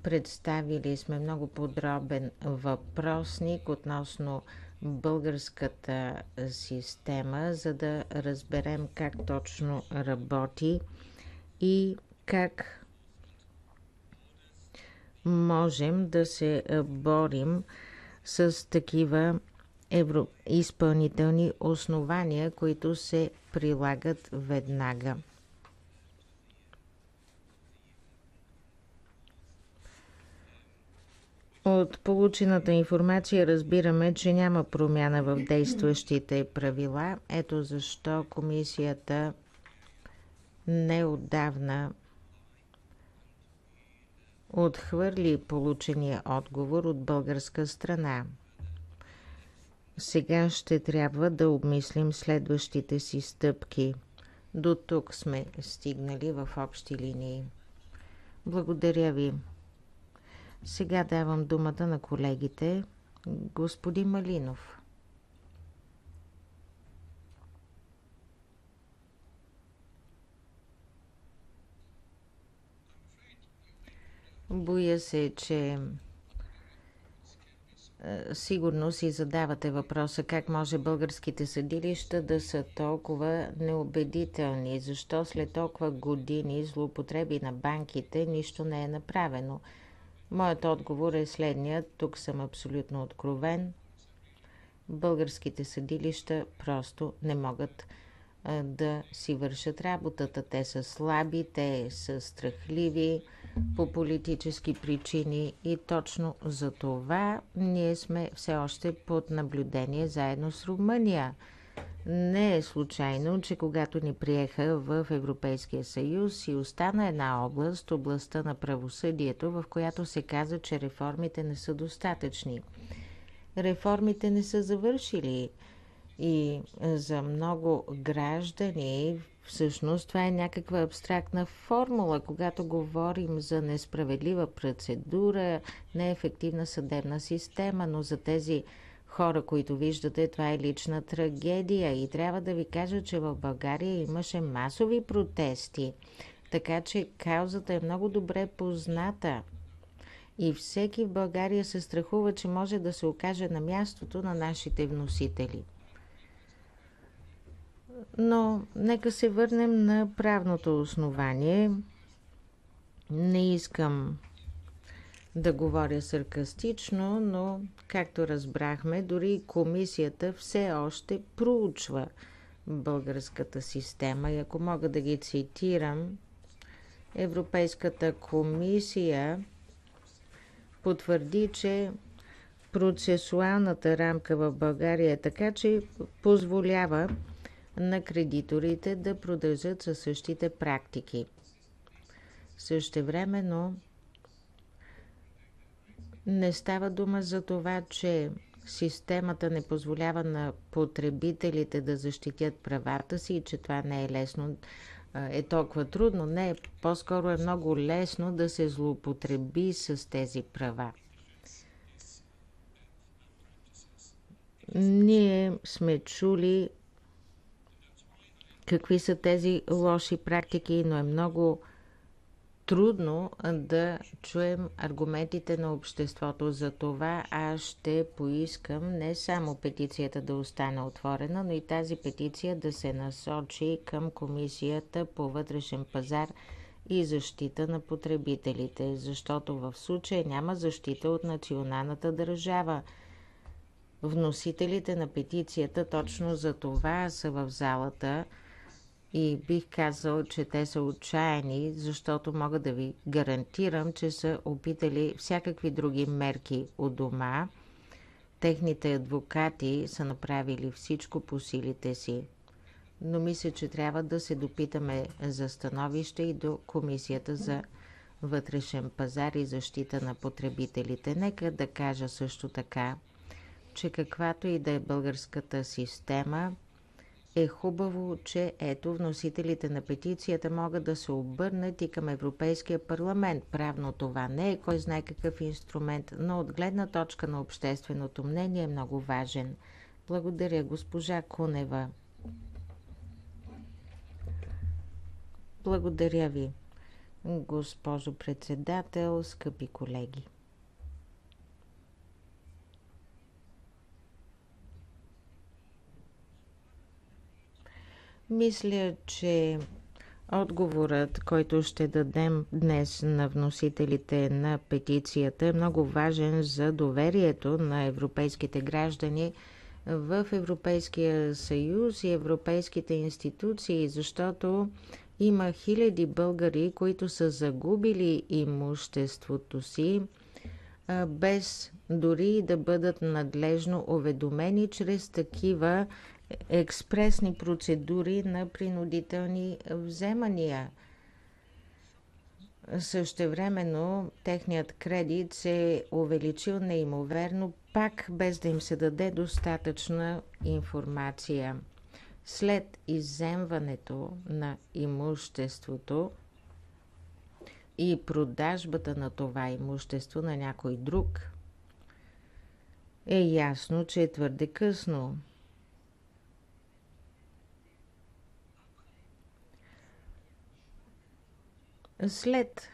Представили сме много подробен въпросник относно българската система, за да разберем как точно работи и как можем да се борим с такива изпълнителни основания, които се прилагат веднага. От получената информация разбираме, че няма промяна в действащите правила. Ето защо комисията неотдавна отхвърли получения отговор от българска страна. Сега ще трябва да обмислим следващите си стъпки. До тук сме стигнали в общи линии. Благодаря ви. Сега давам думата на колегите. Господин Малинов. Боя се, че сигурно си задавате въпроса как може българските съдилища да са толкова неубедителни, защо след толкова години злоупотреби на банките нищо не е направено. Моят отговор е следният, тук съм абсолютно откровен. Българските съдилища просто не могат да си вършат работата. Те са слаби, те са страхливи по политически причини и точно за това ние сме все още под наблюдение заедно с Румъния. Не е случайно, че когато ни приеха в Европейския съюз и остана една област, областта на правосъдието, в която се каза, че реформите не са достатъчни. Реформите не са завършили и за много граждани всъщност това е някаква абстрактна формула, когато говорим за несправедлива процедура, неефективна съдебна система, но за тези хора, които виждате, това е лична трагедия и трябва да ви кажа, че в България имаше масови протести, така че каузата е много добре позната. И всеки в България се страхува, че може да се окаже на мястото на нашите вносители. Но нека се върнем на правното основание. Не искам да говоря саркастично, но както разбрахме, дори комисията все още проучва българската система. И ако мога да ги цитирам, Европейската комисия потвърди, че процесуалната рамка в България е така, че позволява на кредиторите да продължат със същите практики. Същевременно не става дума за това, че системата не позволява на потребителите да защитят правата си и че това не е лесно, е толкова трудно. Не, по-скоро е много лесно да се злоупотреби с тези права. Ние сме чули какви са тези лоши практики, но е много трудно да чуем аргументите на обществото. За това аз ще поискам не само петицията да остане отворена, но и тази петиция да се насочи към Комисията по вътрешен пазар и защита на потребителите, защото в случая няма защита от националната държава. Вносителите на петицията точно за това са в залата и бих казал, че те са отчаяни, защото мога да ви гарантирам, че са опитали всякакви други мерки у дома. Техните адвокати са направили всичко по силите си. Но мисля, че трябва да се допитаме за становище и до Комисията за вътрешен пазар и защита на потребителите. Нека да кажа също така, че каквато и да е българската система, е хубаво, че ето вносителите на петицията могат да се обърнат и към Европейския парламент. Правно това не е кой знае какъв инструмент, но от гледна точка на общественото мнение е много важен. Благодаря, госпожа Кунева. Благодаря ви, госпожо председател, скъпи колеги. Мисля, че отговорът, който ще дадем днес на вносителите на петицията, е много важен за доверието на европейските граждани в Европейския съюз и европейските институции, защото има хиляди българи, които са загубили имуществото си, без дори да бъдат надлежно уведомени чрез такива експресни процедури на принудителни вземания. Същевременно техният кредит се е увеличил неимоверно, пак без да им се даде достатъчна информация. След изземването на имуществото и продажбата на това имущество на някой друг, е ясно, че е твърде късно. След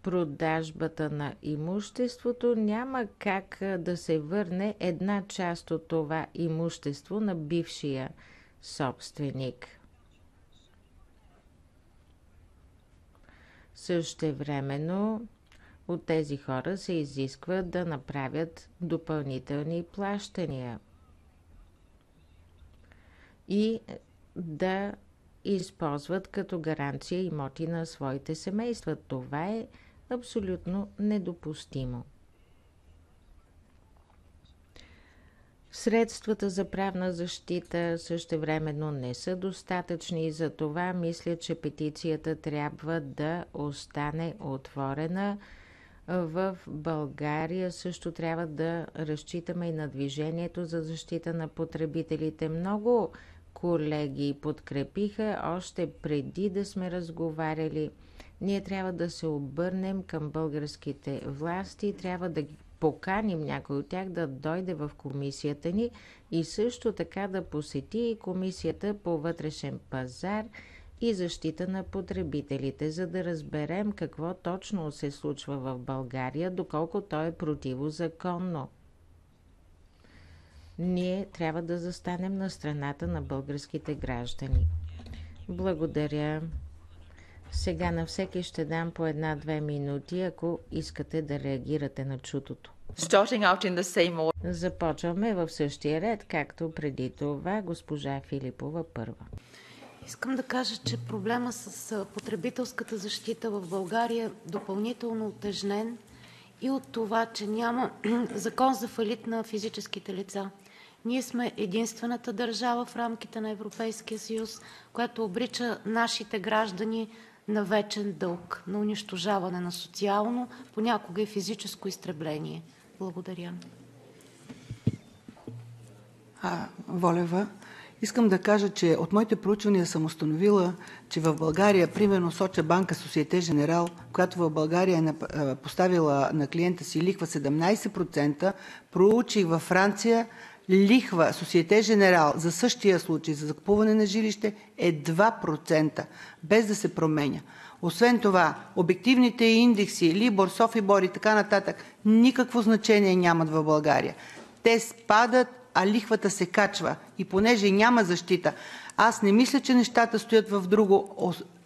продажбата на имуществото, няма как да се върне една част от това имущество на бившия собственик. Същевременно от тези хора се изисква да направят допълнителни плащания и да използват като гаранция имоти на своите семейства. Това е абсолютно недопустимо. Средствата за правна защита същевременно не са достатъчни и за това мисля, че петицията трябва да остане отворена. В България също трябва да разчитаме и на Движението за защита на потребителите. Много колеги подкрепиха още преди да сме разговаряли. Ние трябва да се обърнем към българските власти, трябва да поканим някой от тях да дойде в комисията ни и също така да посети и комисията по вътрешен пазар и защита на потребителите, за да разберем какво точно се случва в България, доколко то е противозаконно. Ние трябва да застанем на страната на българските граждани. Благодаря. Сега на всеки ще дам по 1-2 минути, ако искате да реагирате на чутото. Започваме в същия ред, както преди това. Госпожа Филипова първа. Искам да кажа, че проблема с потребителската защита в България е допълнително утежнен и от това, че няма закон за фалит на физическите лица. Ние сме единствената държава в рамките на Европейския съюз, която обрича нашите граждани на вечен дълг, на унищожаване на социално, понякога и физическо изтребление. Благодаря. Волева, искам да кажа, че от моите проучвания съм установила, че в България, примерно Соча банка Société Générale, която в България е поставила на клиента си лихва 17%, проучих във Франция лихва Société Générale за същия случай, за закупуване на жилище е 2%, без да се променя. Освен това, обективните индекси, Либор, Софибор и така нататък, никакво значение нямат в България. Те спадат, а лихвата се качва. И понеже няма защита, аз не мисля, че нещата стоят в друго,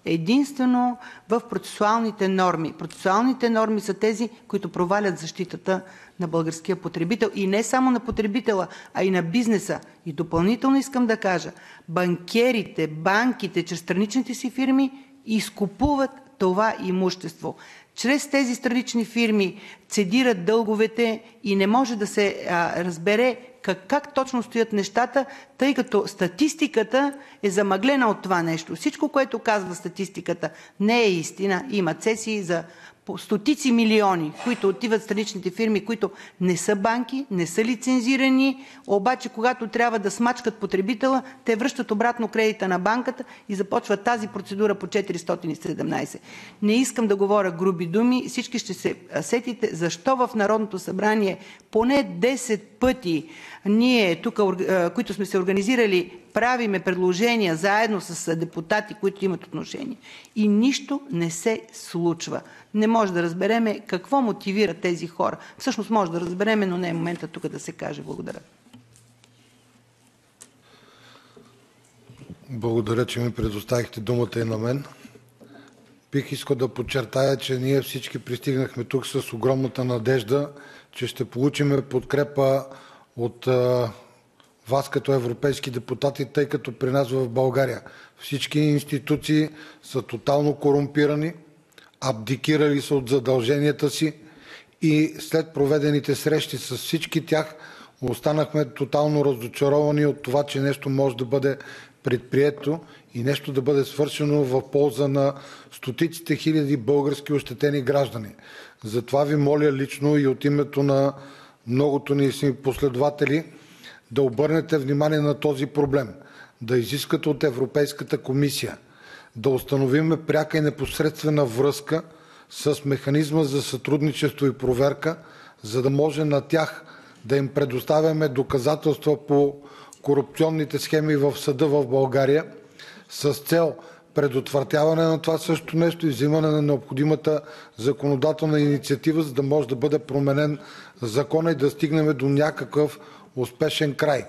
единствено в процесуалните норми. Процесуалните норми са тези, които провалят защитата на българския потребител. И не само на потребителя, а и на бизнеса. И допълнително искам да кажа, банкерите, банките, чрез страничните си фирми изкупуват това имущество. Чрез тези странични фирми цедират дълговете и не може да се разбере как точно стоят нещата, тъй като статистиката е замъглена от това нещо. Всичко, което казва статистиката, не е истина. Има цесии за стотици милиони, които отиват в страничните фирми, които не са банки, не са лицензирани, обаче когато трябва да смачкат потребителя, те връщат обратно кредита на банката и започват тази процедура по 417. Не искам да говоря груби думи, всички ще се сетите защо в Народното събрание поне 10 пъти ние тук, които сме се организирали, правиме предложения заедно с депутати, които имат отношение. И нищо не се случва. Не може да разбереме какво мотивира тези хора. Всъщност може да разбереме, но не е момента тук да се каже. Благодаря. Благодаря, че ми предоставихте думата и на мен. Бих искал да подчертая, че ние всички пристигнахме тук с огромната надежда, че ще получим подкрепа от вас като европейски депутати, тъй като при нас в България всички институции са тотално корумпирани, абдикирали са от задълженията си и след проведените срещи с всички тях останахме тотално разочаровани от това, че нещо може да бъде предприето и нещо да бъде свършено в полза на стотиците хиляди български ощетени граждани. Затова ви моля лично и от името на многото ни си последователи да обърнете внимание на този проблем, да изискате от Европейската комисия да установим пряка и непосредствена връзка с механизма за сътрудничество и проверка, за да може на тях да им предоставяме доказателства по корупционните схеми в съда в България с цел предотвратяване на това също нещо и взимане на необходимата законодателна инициатива, за да може да бъде променен закона и да стигнем до някакъв успешен край.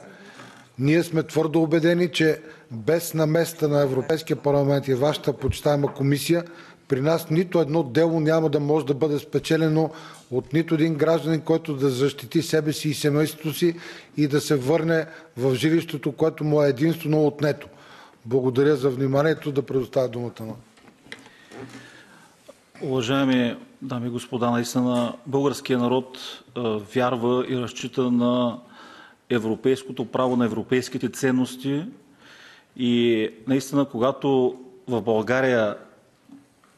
Ние сме твърдо убедени, че без намесата на Европейския парламент и вашата почитаема комисия, при нас нито едно дело няма да може да бъде спечелено от нито един гражданин, който да защити себе си и семейството си и да се върне в жилището, което му е единствено отнето. Благодаря за вниманието. Да предоставя думата на. Уважаеми дами и господа, наистина българският народ вярва и разчита на европейското право, на европейските ценности и наистина, когато в България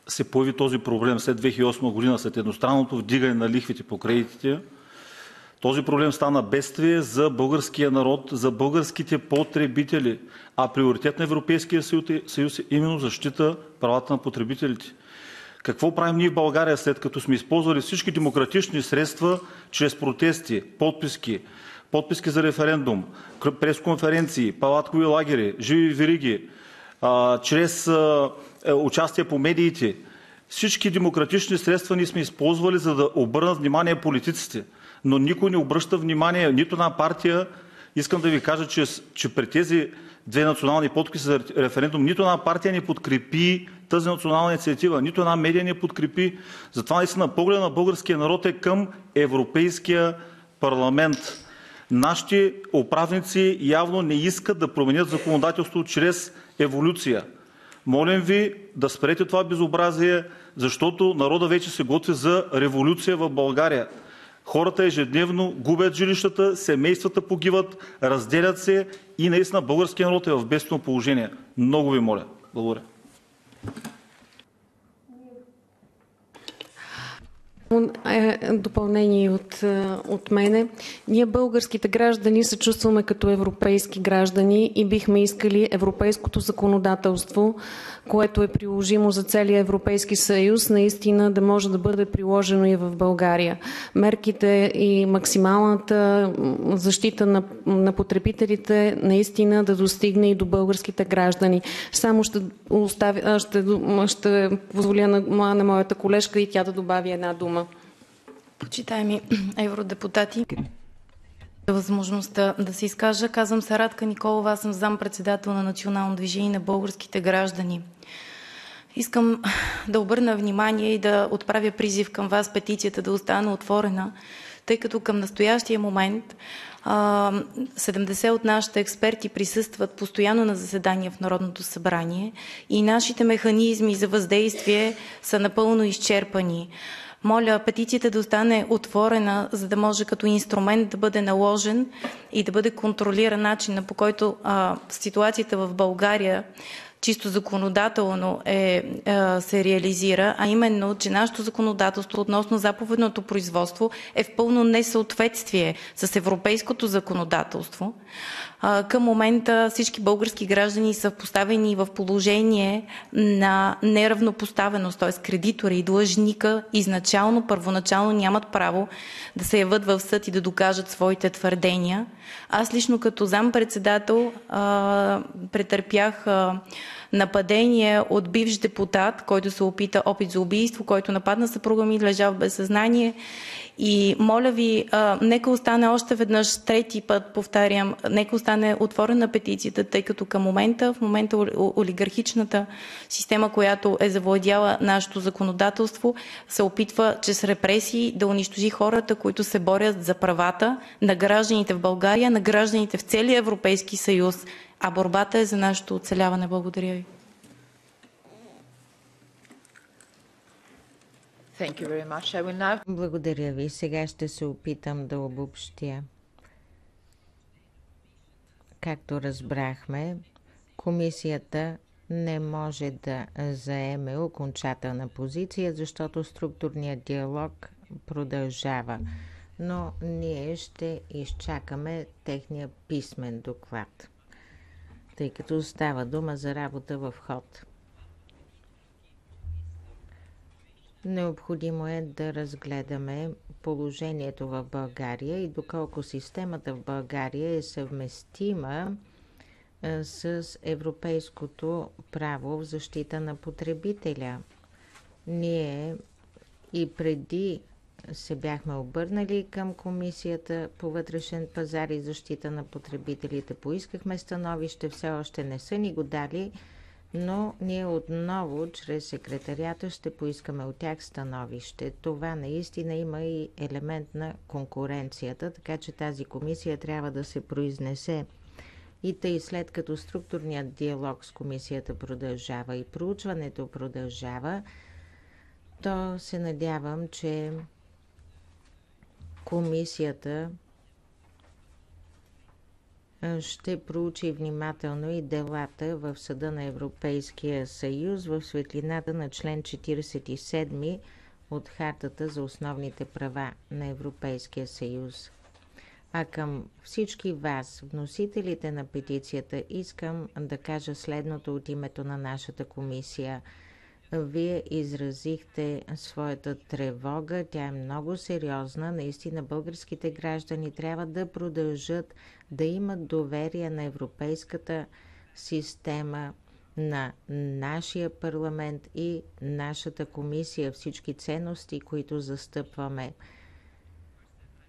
се появи този проблем след 2008 година, след едностранното вдигане на лихвите по кредитите, този проблем стана бедствие за българския народ, за българските потребители, а приоритет на Европейския съюз е именно защита правата на потребителите. Какво правим ние в България, след като сме използвали всички демократични средства чрез протести, подписки за референдум, пресконференции, палаткови лагери, живи вериги, чрез участие по медиите. Всички демократични средства ние сме използвали, за да обърнат внимание политиците. Но никой не обръща внимание, нито една партия. Искам да ви кажа, че при тези две национални подписи за референдум, нито една партия не подкрепи тази национална инициатива, нито една медия не подкрепи. Затова наистина погледа на българския народ е към Европейския парламент. Нашите управници явно не искат да променят законодателство чрез еволюция. Молим ви да спрете това безобразие, защото народът вече се готви за революция в България. Хората ежедневно губят жилищата, семействата погиват, разделят се и наистина българският народ е в бедствено положение. Много ви моля. Благодаря. Допълнение от мене. Ние, българските граждани, се чувстваме като европейски граждани и бихме искали европейското законодателство, което е приложимо за целия Европейски съюз, наистина да може да бъде приложено и в България. Мерките и максималната защита на потребителите наистина да достигне и до българските граждани. Само ще позволя на моята колежка и тя да добави една дума. Почитаеми евродепутати, за възможността да се изкажа. Казвам се Радка Николова, аз съм заместник-председател на Национално движение на българските граждани. Искам да обърна внимание и да отправя призив към вас петицията да остане отворена, тъй като към настоящия момент 70 от нашите експерти присъстват постоянно на заседания в Народното събрание и нашите механизми за въздействие са напълно изчерпани. Моля петицията да остане отворена, за да може като инструмент да бъде наложен и да бъде контролиран начина, по който ситуацията в България чисто законодателно се реализира, а именно, че нашето законодателство относно заповедното производство е в пълно несъответствие с европейското законодателство. Към момента всички български граждани са поставени в положение на неравнопоставеност, т.е. кредитора и длъжника изначално, първоначално нямат право да се яват в съд и да докажат своите твърдения. Аз лично като заместник-председател претърпях нападение от бивш депутат, който се опита опит за убийство, който нападна съпруга ми, лежа в безсъзнание. И моля ви, нека остане още веднъж, трети път повтарям, нека остане отворена петицията, тъй като в момента олигархичната система, която е завладяла нашето законодателство, се опитва чрез репресии да унищожи хората, които се борят за правата на гражданите в България, на гражданите в целия Европейски съюз. А борбата е за нашето оцеляване. Благодаря ви. Thank you very much. I will now... Благодаря ви. Сега ще се опитам да обобщя. Както разбрахме, комисията не може да заеме окончателна позиция, защото структурният диалог продължава. Но ние ще изчакаме техния писмен доклад, тъй като става дума за работа в ход. Необходимо е да разгледаме положението в България и доколко системата в България е съвместима с европейското право в защита на потребителя. Ние и преди се бяхме обърнали към Комисията по вътрешен пазар и защита на потребителите. Поискахме становище, все още не са ни го дали, но ние отново чрез секретарията ще поискаме от тях становище. Това наистина има и елемент на конкуренцията, така че тази комисия трябва да се произнесе. И тъй след като структурният диалог с комисията продължава и проучването продължава, то се надявам, че комисията ще проучи внимателно и делата в Съда на Европейския съюз в светлината на член 47 от Хартата за основните права на Европейския съюз. А към всички вас, вносителите на петицията, искам да кажа следното от името на нашата комисия. Вие изразихте своята тревога, тя е много сериозна. Наистина българските граждани трябва да продължат да имат доверие на европейската система, на нашия парламент и нашата комисия, всички ценности, които застъпваме.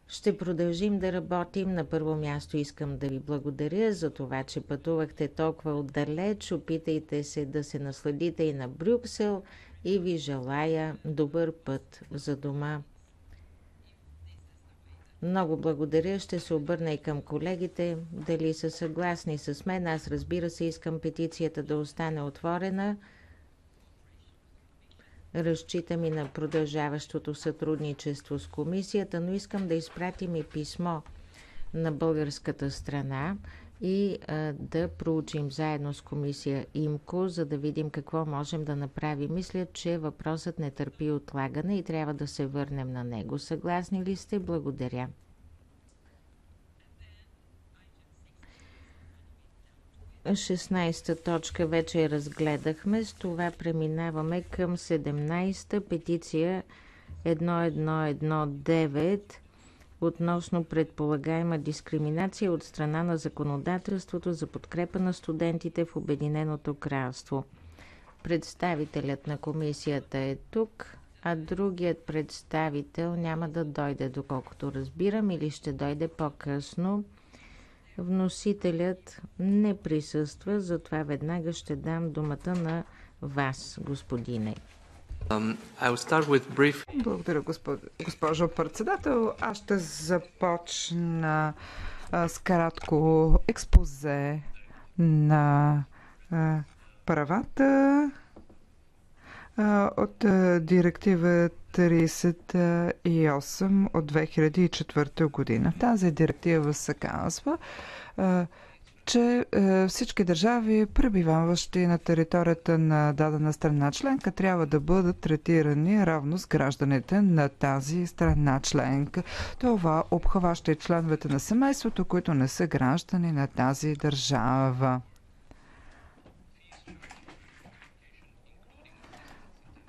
Ще продължим да работим. На първо място искам да ви благодаря за това, че пътувахте толкова отдалеч. Опитайте се да се насладите и на Брюксел и ви желая добър път за дома. Много благодаря. Ще се обърна и към колегите, дали са съгласни с мен. Аз, разбира се, искам петицията да остане отворена. Разчитам и на продължаващото сътрудничество с комисията, но искам да изпратим и писмо на българската страна и да проучим заедно с комисия ИМКО, за да видим какво можем да направим. Мисля, че въпросът не търпи отлагане и трябва да се върнем на него. Съгласни ли сте? Благодаря. Шестнадесета точка вече разгледахме. С това преминаваме към 17-та петиция 1119 относно предполагаема дискриминация от страна на законодателството за подкрепа на студентите в Обединеното кралство. Представителят на комисията е тук, а другият представител няма да дойде, доколкото разбирам, или ще дойде по-късно. Вносителят не присъства, затова веднага ще дам думата на вас, господине. Благодаря, госпожо председател. Аз ще започна с кратко експозе на правата от директива 38 от 2004 година. В тази директива се казва, че всички държави, пребиваващи на територията на дадена страна членка, трябва да бъдат третирани равно с гражданите на тази страна членка. Това обхваща и членовете на семейството, които не са граждани на тази държава.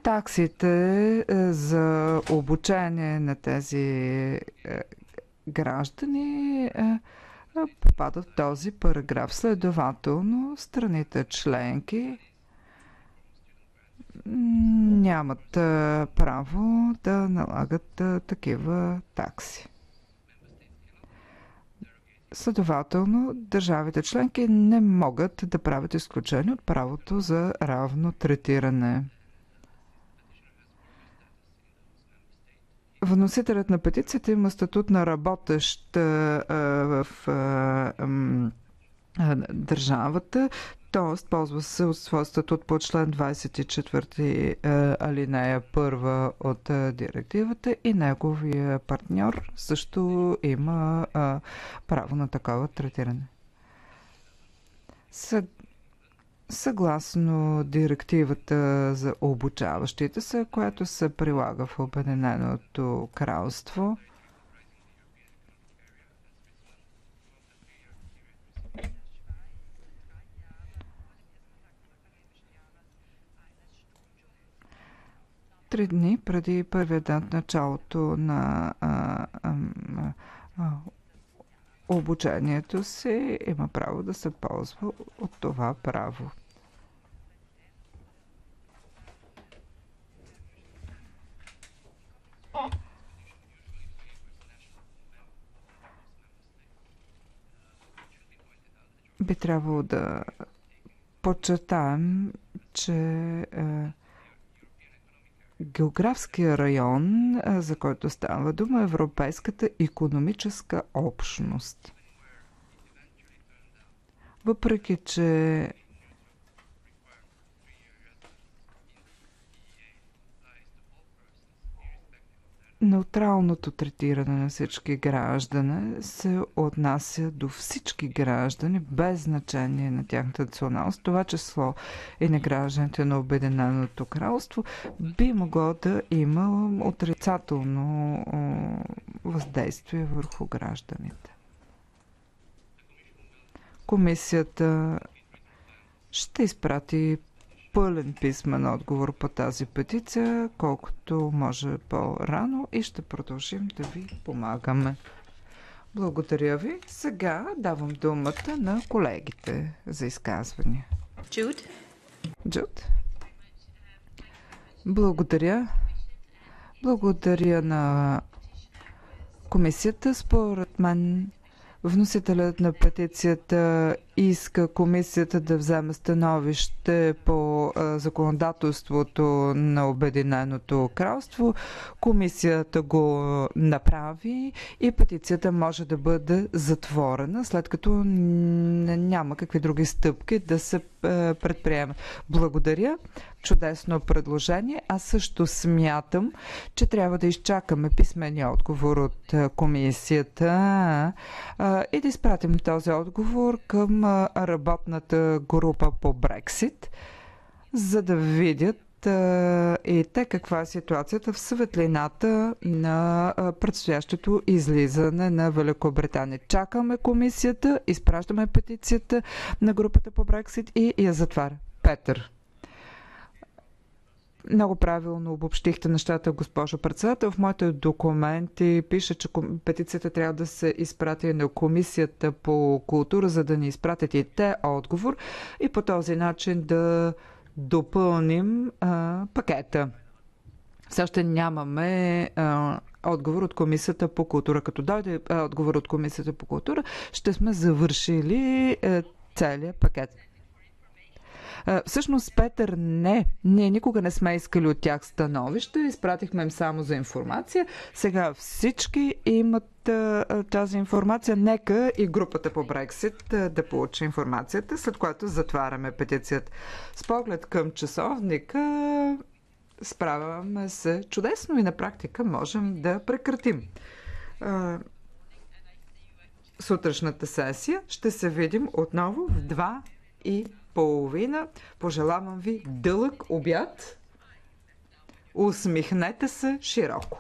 Таксите за обучение на тези граждани попадат в този параграф. Следователно, страните членки нямат право да налагат такива такси. Следователно, държавите членки не могат да правят изключение от правото за равно третиране. Вносителят на петицията има статут на работещ в държавата, т.е. ползва се от своя статут по член 24 алинея 1 от директивата и неговия партньор също има право на такова третиране. Съгласно директивата за обучаващите се, която се прилага в Обединеното кралство, три дни преди първия ден началото на обучението си, има право да се ползва от това право. Би трябвало да подчертаем, че географския район, за който става дума, е Европейската икономическа общност. Въпреки че неутралното третиране на всички граждани се отнася до всички граждани, без значение на тяхната националност, това число и на гражданите на Обединеното кралство, би могло да има отрицателно въздействие върху гражданите. Комисията ще изпрати пълен писмен отговор по тази петиция, колкото може по-рано, и ще продължим да ви помагаме. Благодаря ви. Сега давам думата на колегите за изказвания. Джуд. Благодаря. Благодаря на комисията. Според мен вносителят на петицията иска комисията да вземе становище по законодателството на Обединеното кралство. Комисията го направи и петицията може да бъде затворена, след като няма какви други стъпки да се предприеме. Благодаря. Чудесно предложение. Аз също смятам, че трябва да изчакаме писмения отговор от комисията и да изпратим този отговор към работната група по Брексит, за да видят и те каква е ситуацията в светлината на предстоящото излизане на Великобритания. Чакаме комисията, изпращаме петицията на групата по Брексит и я затваря. Петър. Много правилно обобщихте нещата, госпожо председател. В моите документи пише, че петицията трябва да се изпрати на Комисията по култура, за да ни изпратят и те отговор и по този начин да допълним пакета. Все още нямаме отговор от Комисията по култура. Като дойде отговор от Комисията по култура, ще сме завършили целият пакет. Всъщност, Петър, ние никога не сме искали от тях становище, изпратихме им само за информация. Сега всички имат тази информация. Нека и групата по Брексит да получи информацията, след което затваряме петицията. С поглед към часовника справяме се чудесно и на практика можем да прекратим сутрешната сесия. Ще се видим отново в 2:30. Пожелавам ви дълъг обяд. Усмихнете се широко.